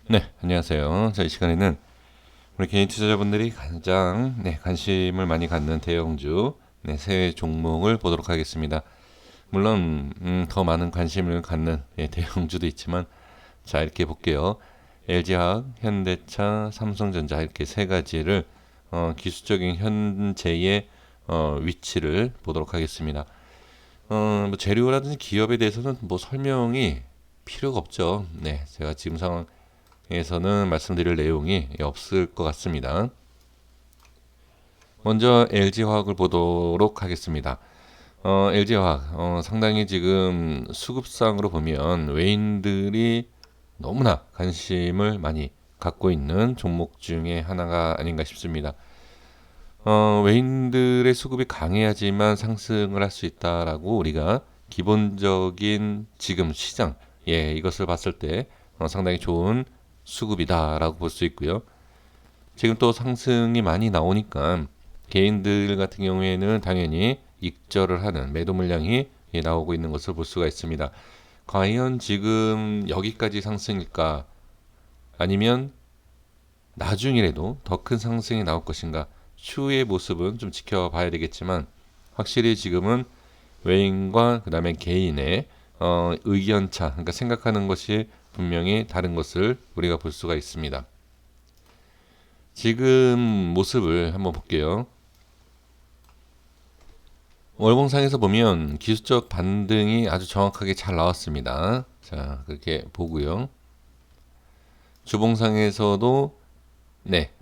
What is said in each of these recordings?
네, 안녕하세요. 자, 이 시간에는 우리 개인 투자자분들이 가장 관심을 많이 갖는 대형주 세 종목을 보도록 하겠습니다. 물론 더 많은 관심을 갖는 대형주도 있지만 자, 이렇게 볼게요. LG화학, 현대차, 삼성전자 이렇게 세 가지를 기술적인 현재의 위치를 보도록 하겠습니다. 뭐 재료라든지 기업에 대해서는 뭐 설명이 필요가 없죠. 네, 제가 지금 상황에서는 말씀드릴 내용이 없을 것 같습니다. 먼저 LG화학을 보도록 하겠습니다. LG화학 상당히 지금 수급상으로 보면 외인들이 너무나 관심을 많이 갖고 있는 종목 중에 하나가 아닌가 싶습니다. 외인들의 수급이 강해야지만 상승을 할 수 있다라고 우리가 기본적인 지금 시장 이것을 봤을 때 상당히 좋은 수급이다라고 볼 수 있고요. 지금 또 상승이 많이 나오니까 개인들 같은 경우에는 당연히 익절을 하는 매도 물량이 나오고 있는 것을 볼 수가 있습니다. 과연 지금 여기까지 상승일까? 아니면 나중이라도 더 큰 상승이 나올 것인가? 추후의 모습은 좀 지켜봐야 되겠지만 확실히 지금은 외인과 그 다음에 개인의 의견차, 그러니까 생각하는 것이 분명히 다른 것을 우리가 볼 수가 있습니다. 지금 모습을 한번 볼게요. 월봉상에서 보면 기술적 반등이 아주 정확하게 잘 나왔습니다. 자, 그렇게 보고요. 주봉상에서도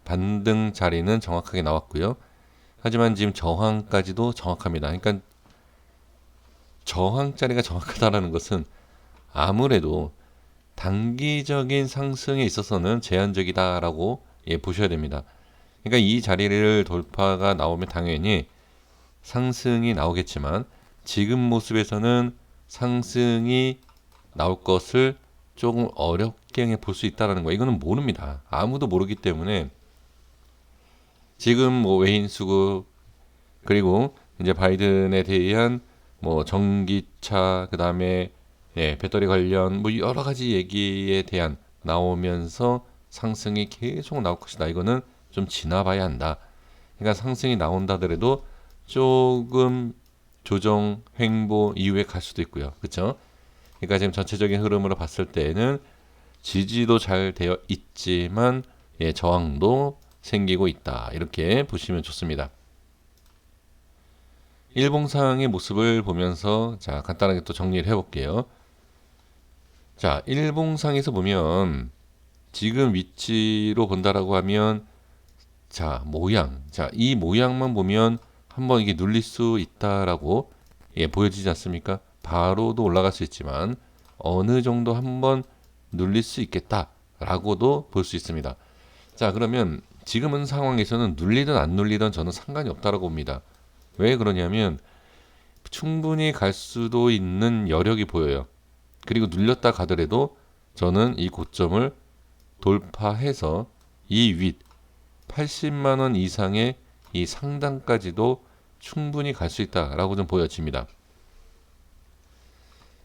반등 자리는 정확하게 나왔고요. 하지만 지금 저항까지도 정확합니다. 그러니까 저항 자리가 정확하다라는 것은 아무래도 단기적인 상승에 있어서는 제한적이다라고 보셔야 됩니다. 그러니까 이 자리를 돌파가 나오면 당연히 상승이 나오겠지만 지금 모습에서는 상승이 나올 것을 조금 어렵게 볼 수 있다는 거. 이거는 모릅니다. 아무도 모르기 때문에 지금 뭐 외인 수급 그리고 이제 바이든에 대한 뭐 전기차 그다음에 배터리 관련 뭐 여러 가지 얘기에 대한 나오면서 상승이 계속 나올 것이다. 이거는 좀 지나봐야 한다. 그러니까 상승이 나온다더라도 조금 조정 횡보 이후에 갈 수도 있고요. 그렇죠? 그러니까 지금 전체적인 흐름으로 봤을 때는 지지도 잘 되어 있지만 저항도 생기고 있다. 이렇게 보시면 좋습니다. 일봉상의 모습을 보면서 자, 간단하게 또 정리를 해볼게요. 자, 일봉상에서 보면 지금 위치로 본다라고 하면 자, 모양. 자, 이 모양만 보면 한번 이게 눌릴 수 있다라고 보여지지 않습니까? 바로도 올라갈 수 있지만 어느 정도 한번 눌릴 수 있겠다라고도 볼 수 있습니다. 자, 그러면 지금은 상황에서는 눌리든 안 눌리든 저는 상관이 없다라고 봅니다. 왜 그러냐면 충분히 갈 수도 있는 여력이 보여요. 그리고 눌렸다 가더라도 저는 이 고점을 돌파해서 이 윗 80만 원 이상의 이 상단까지도 충분히 갈 수 있다라고 좀 보여집니다.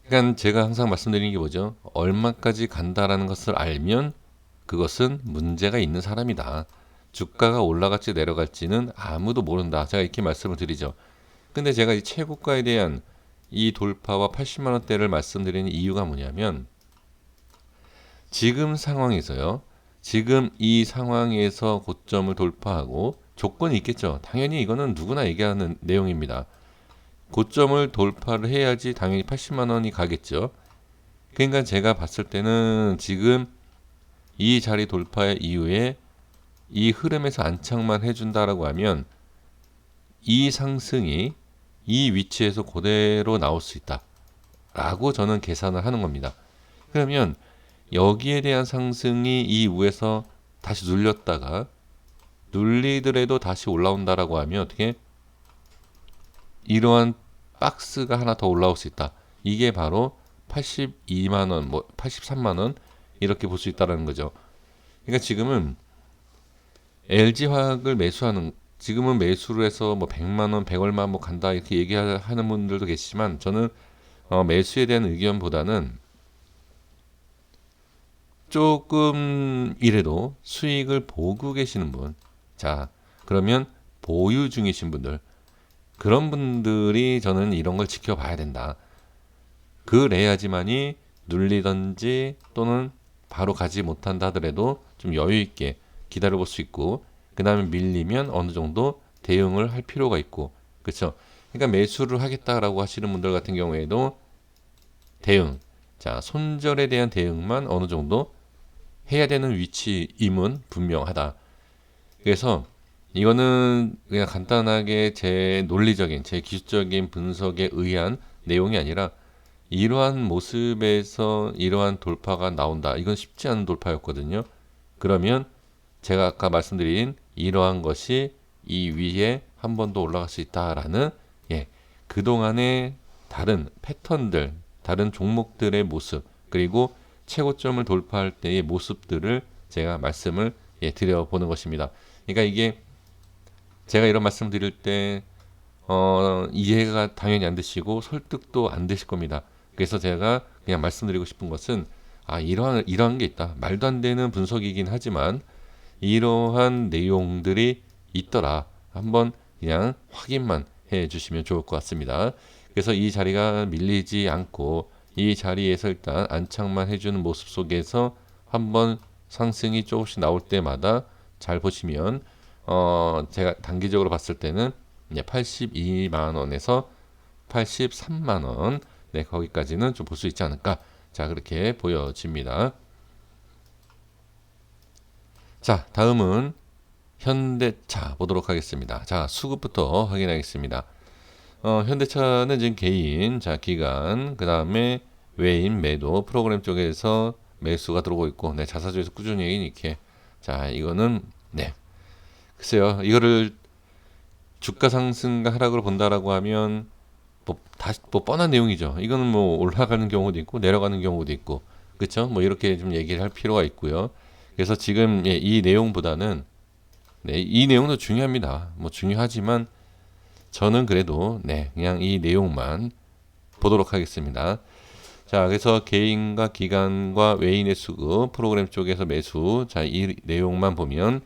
그러니까 제가 항상 말씀드리는 게 뭐죠? 얼마까지 간다라는 것을 알면 그것은 문제가 있는 사람이다. 주가가 올라갈지 내려갈지는 아무도 모른다. 제가 이렇게 말씀을 드리죠. 근데 제가 이 최고가에 대한 이 돌파와 80만 원대를 말씀드리는 이유가 뭐냐면 지금 상황에서요. 지금 이 상황에서 고점을 돌파하고 조건이 있겠죠. 당연히 이거는 누구나 얘기하는 내용입니다. 고점을 돌파를 해야지 당연히 80만 원이 가겠죠. 그러니까 제가 봤을 때는 지금 이 자리 돌파 이후에 이 흐름에서 안착만 해준다라고 하면 이 상승이 이 위치에서 그대로 나올 수 있다 라고 저는 계산을 하는 겁니다. 그러면 여기에 대한 상승이 이 위에서 다시 눌렸다가 눌리더라도 다시 올라온다라고 하면 어떻게 이러한 박스가 하나 더 올라올 수 있다. 이게 바로 82만 원, 뭐 83만 원 이렇게 볼 수 있다라는 거죠. 그러니까 지금은 LG화학을 매수하는 지금은 매수를 해서 뭐 100만 원, 100얼마 뭐 간다 이렇게 얘기하는 분들도 계시지만 저는 매수에 대한 의견보다는 조금이라도 수익을 보고 계시는 분, 자, 그러면 보유 중이신 분들, 그런 분들이 저는 이런 걸 지켜봐야 된다. 그래야지만이 눌리든지 또는 바로 가지 못한다 하더라도 좀 여유 있게 기다려볼 수 있고, 그 다음에 밀리면 어느 정도 대응을 할 필요가 있고, 그렇죠? 그러니까 매수를 하겠다라고 하시는 분들 같은 경우에도 대응, 자, 손절에 대한 대응만 어느 정도 해야 되는 위치임은 분명하다. 그래서 이거는 그냥 간단하게 제 논리적인, 제 기술적인 분석에 의한 내용이 아니라 이러한 모습에서 이러한 돌파가 나온다. 이건 쉽지 않은 돌파였거든요. 그러면 제가 아까 말씀드린 이러한 것이 이 위에 한 번 더 올라갈 수 있다라는, 예, 그동안의 다른 패턴들, 다른 종목들의 모습, 그리고 최고점을 돌파할 때의 모습들을 제가 말씀을, 예, 드려보는 것입니다. 그러니까 이게 제가 이런 말씀 드릴 때 이해가 당연히 안 되시고 설득도 안 되실 겁니다. 그래서 제가 그냥 말씀드리고 싶은 것은, 이러한 게 있다. 말도 안 되는 분석이긴 하지만 이러한 내용들이 있더라. 한번 그냥 확인만 해 주시면 좋을 것 같습니다. 그래서 이 자리가 밀리지 않고 이 자리에서 일단 안착만 해주는 모습 속에서 한번 상승이 조금씩 나올 때마다 잘 보시면 제가 단기적으로 봤을 때는 82만 원에서 83만 원, 네, 거기까지는 좀 볼 수 있지 않을까. 자, 그렇게 보여집니다. 자, 다음은 현대차 보도록 하겠습니다. 자, 수급부터 확인하겠습니다. 현대차는 지금 개인, 자, 기간, 그 다음에 외인 매도 프로그램 쪽에서 매수가 들어오고 있고, 네, 자사주에서 꾸준히 이렇게, 자, 이거는, 네, 글쎄요, 이거를 주가 상승과 하락을 본다라고 하면 뭐 뻔한 내용이죠. 이거는 뭐 올라가는 경우도 있고 내려가는 경우도 있고, 그렇죠? 뭐 이렇게 좀 얘기를 할 필요가 있고요. 그래서 지금, 예, 이 내용보다는, 네, 이 내용도 중요합니다. 뭐 중요하지만 저는 그래도, 네, 그냥 이 내용만 보도록 하겠습니다. 자, 그래서 개인과 기관과 외인의 수급 프로그램 쪽에서 매수, 자, 이 내용만 보면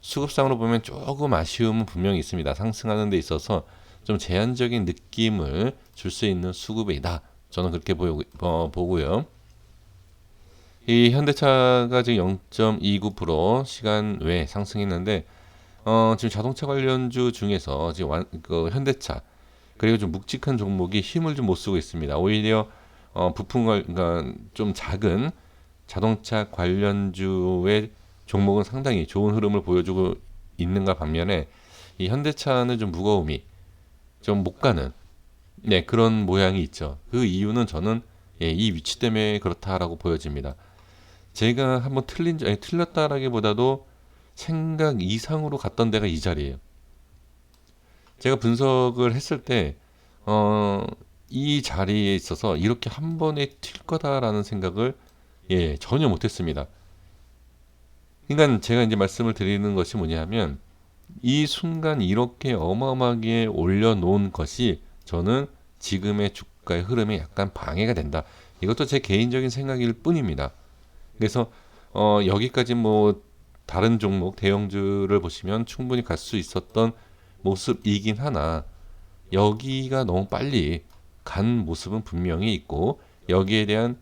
수급상으로 보면 조금 아쉬움은 분명히 있습니다. 상승하는 데 있어서 좀 제한적인 느낌을 줄 수 있는 수급이다. 저는 그렇게 보고요. 이 현대차가 지금 0.29% 시간 외 상승했는데, 지금 자동차 관련주 중에서 지금 현대차 그리고 좀 묵직한 종목이 힘을 좀 못 쓰고 있습니다. 오히려 그러니까 좀 작은 자동차 관련주의 종목은 상당히 좋은 흐름을 보여주고 있는가 반면에 이 현대차는 좀 무거움이 좀 못 가는, 네, 그런 모양이 있죠. 그 이유는 저는, 예, 이 위치 때문에 그렇다라고 보여집니다. 제가 한번 틀렸다라기보다도 생각 이상으로 갔던 데가 이 자리예요. 제가 분석을 했을 때, 이 자리에 있어서 이렇게 한 번에 튈 거다라는 생각을, 예, 전혀 못했습니다. 그러니까 제가 이제 말씀을 드리는 것이 뭐냐면 이 순간 이렇게 어마어마하게 올려놓은 것이 저는 지금의 주가의 흐름에 약간 방해가 된다. 이것도 제 개인적인 생각일 뿐입니다. 그래서 여기까지 뭐 다른 종목 대형주를 보시면 충분히 갈 수 있었던 모습이긴 하나 여기가 너무 빨리 간 모습은 분명히 있고 여기에 대한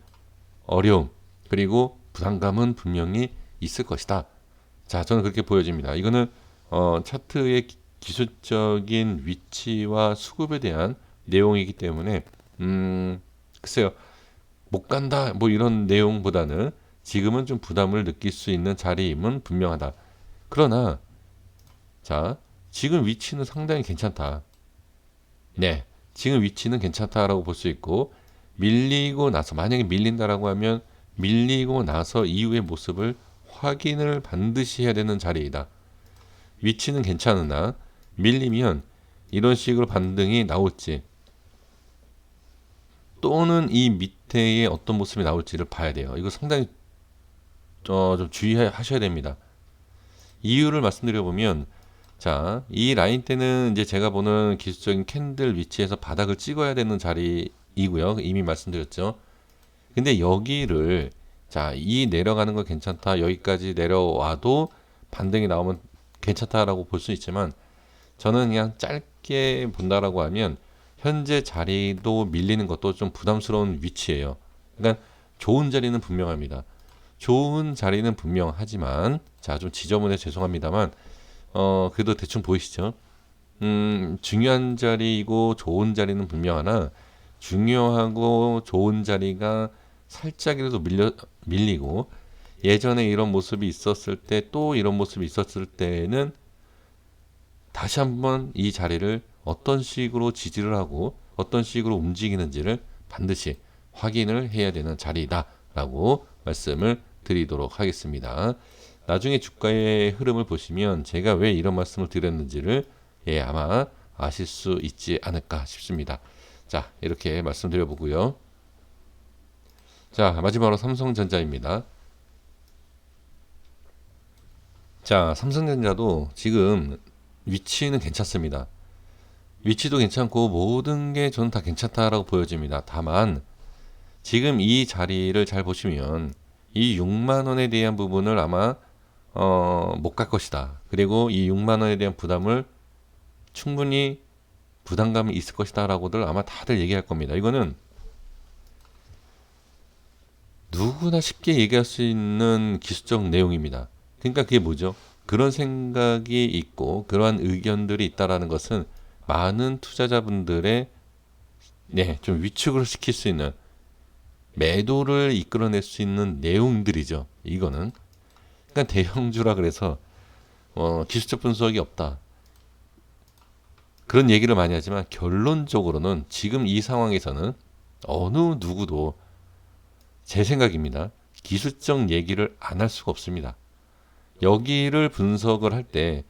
어려움 그리고 부담감은 분명히 있을 것이다. 자, 저는 그렇게 보여집니다. 이거는 차트의 기술적인 위치와 수급에 대한 내용이기 때문에 글쎄요, 못 간다 뭐 이런 내용보다는 지금은 좀 부담을 느낄 수 있는 자리임은 분명하다. 그러나 자, 지금 위치는 상당히 괜찮다. 네, 지금 위치는 괜찮다라고 볼 수 있고 밀리고 나서 만약에 밀린다라고 하면 밀리고 나서 이후의 모습을 확인을 반드시 해야 되는 자리이다. 위치는 괜찮으나 밀리면 이런 식으로 반등이 나올지 또는 이 밑에의 어떤 모습이 나올지를 봐야 돼요. 이거 상당히 좀 주의하셔야 됩니다. 이유를 말씀드려 보면 자, 이 라인 때는 이제 제가 보는 기술적인 캔들 위치에서 바닥을 찍어야 되는 자리이고요. 이미 말씀드렸죠. 근데 여기를 자, 이 내려가는 거 괜찮다. 여기까지 내려와도 반등이 나오면 괜찮다라고 볼 수 있지만 저는 그냥 짧게 본다라고 하면 현재 자리도 밀리는 것도 좀 부담스러운 위치예요. 그러니까 좋은 자리는 분명합니다. 좋은 자리는 분명하지만 자, 좀 지저분해 죄송합니다만 그래도 대충 보이시죠? 중요한 자리이고 좋은 자리는 분명하나 중요하고 좋은 자리가 살짝이라도 밀리고 예전에 이런 모습이 있었을 때 또 이런 모습이 있었을 때는 다시 한번 이 자리를 어떤 식으로 지지를 하고 어떤 식으로 움직이는지를 반드시 확인을 해야 되는 자리다라고 말씀을 드리도록 하겠습니다. 나중에 주가의 흐름을 보시면 제가 왜 이런 말씀을 드렸는지를 아마 아실 수 있지 않을까 싶습니다. 자, 이렇게 말씀드려보고요. 자, 마지막으로 삼성전자입니다. 자, 삼성전자도 지금 위치는 괜찮습니다. 위치도 괜찮고 모든 게 저는 다 괜찮다라고 보여집니다. 다만 지금 이 자리를 잘 보시면 이 6만 원에 대한 부분을 아마 못 갈 것이다. 그리고 이 6만 원에 대한 부담을 충분히 부담감이 있을 것이다 라고들 아마 다들 얘기할 겁니다. 이거는 누구나 쉽게 얘기할 수 있는 기술적 내용입니다. 그러니까 그게 뭐죠? 그런 생각이 있고 그러한 의견들이 있다라는 것은 많은 투자자분들의 좀 위축을 시킬 수 있는 매도를 이끌어낼 수 있는 내용들이죠. 이거는 그러니까 대형주라 그래서 기술적 분석이 없다. 그런 얘기를 많이 하지만 결론적으로는 지금 이 상황에서는 어느 누구도 제 생각입니다. 기술적 얘기를 안 할 수가 없습니다. 여기를 분석을 할 때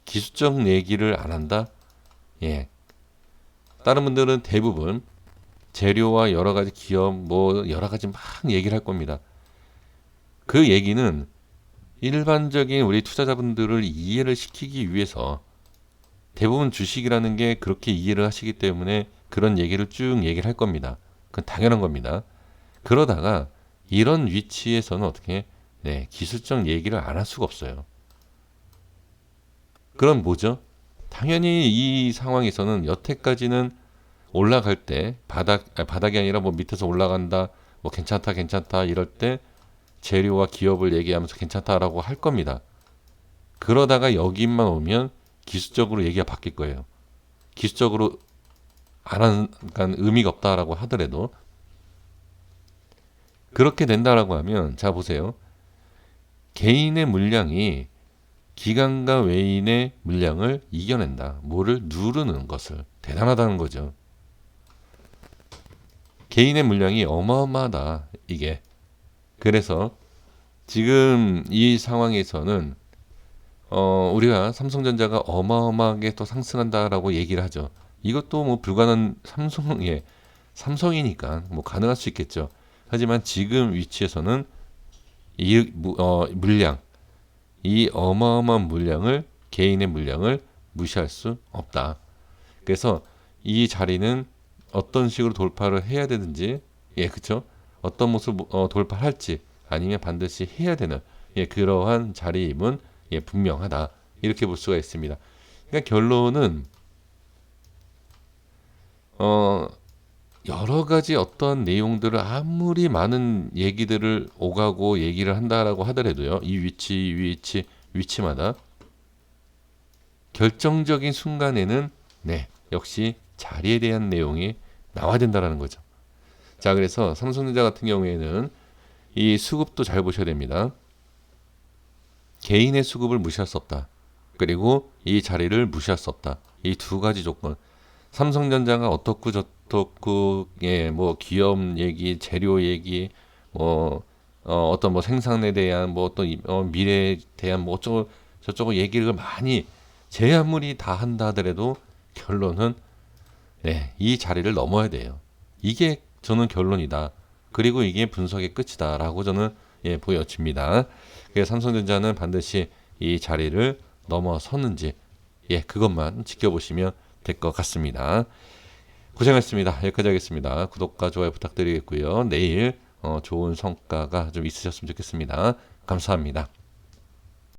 기술적 얘기를 안 한다? 다른 분들은 대부분 재료와 여러 가지 기업 뭐 여러 가지 막 얘기를 할 겁니다. 그 얘기는 일반적인 우리 투자자분들을 이해를 시키기 위해서 대부분 주식이라는 게 그렇게 이해를 하시기 때문에 그런 얘기를 쭉 얘기를 할 겁니다. 그건 당연한 겁니다. 그러다가 이런 위치에서는 어떻게 기술적 얘기를 안 할 수가 없어요. 그럼 뭐죠? 당연히 이 상황에서는 여태까지는 올라갈 때 바닥이 아니라 뭐 밑에서 올라간다, 뭐 괜찮다 이럴 때 재료와 기업을 얘기하면서 괜찮다라고 할 겁니다. 그러다가 여기만 오면 기술적으로 얘기가 바뀔 거예요. 기술적으로 안 하는 그러니까 의미가 없다라고 하더라도 그렇게 된다라고 하면 자 보세요. 개인의 물량이 기관과 외인의 물량을 이겨낸다. 뭐를 누르는 것을 대단하다는 거죠. 개인의 물량이 어마어마하다. 이게 그래서 지금 이 상황에서는 우리가 삼성전자가 어마어마하게 또 상승한다라고 얘기를 하죠. 이것도 뭐 불가능한 삼성이니까 뭐 가능할 수 있겠죠. 하지만 지금 위치에서는 이 물량, 이 어마어마한 물량을 개인의 물량을 무시할 수 없다. 그래서 이 자리는 어떤 식으로 돌파를 해야 되는지, 그렇죠? 어떤 모습 돌파할지 아니면 반드시 해야 되는 그러한 자리임은 분명하다. 이렇게 볼 수가 있습니다. 그러니까 결론은 여러 가지 어떤 내용들을 아무리 많은 얘기들을 오가고 얘기를 한다라고 하더라도요. 이 위치마다 결정적인 순간에는 역시 자리에 대한 내용이 나와야 된다라는 거죠. 자, 그래서 삼성전자 같은 경우에는 이 수급도 잘 보셔야 됩니다. 개인의 수급을 무시할 수 없다. 그리고 이 자리를 무시할 수 없다. 이 두 가지 조건. 삼성전자가 어떻고 저떻고 뭐 기업 얘기, 재료 얘기, 뭐 어떤 뭐 생산에 대한 뭐 어떤 미래에 대한 뭐 어쩌고 저쩌고 얘기를 많이 제 아무리 다 한다 하더라도 결론은 이 자리를 넘어야 돼요. 이게 저는 결론이다. 그리고 이게 분석의 끝이다라고 저는 보여집니다. 그래서 삼성전자는 반드시 이 자리를 넘어섰는지 그것만 지켜보시면 될 것 같습니다. 고생하셨습니다. 여기까지 하겠습니다. 구독과 좋아요 부탁드리겠고요. 내일 좋은 성과가 좀 있으셨으면 좋겠습니다. 감사합니다.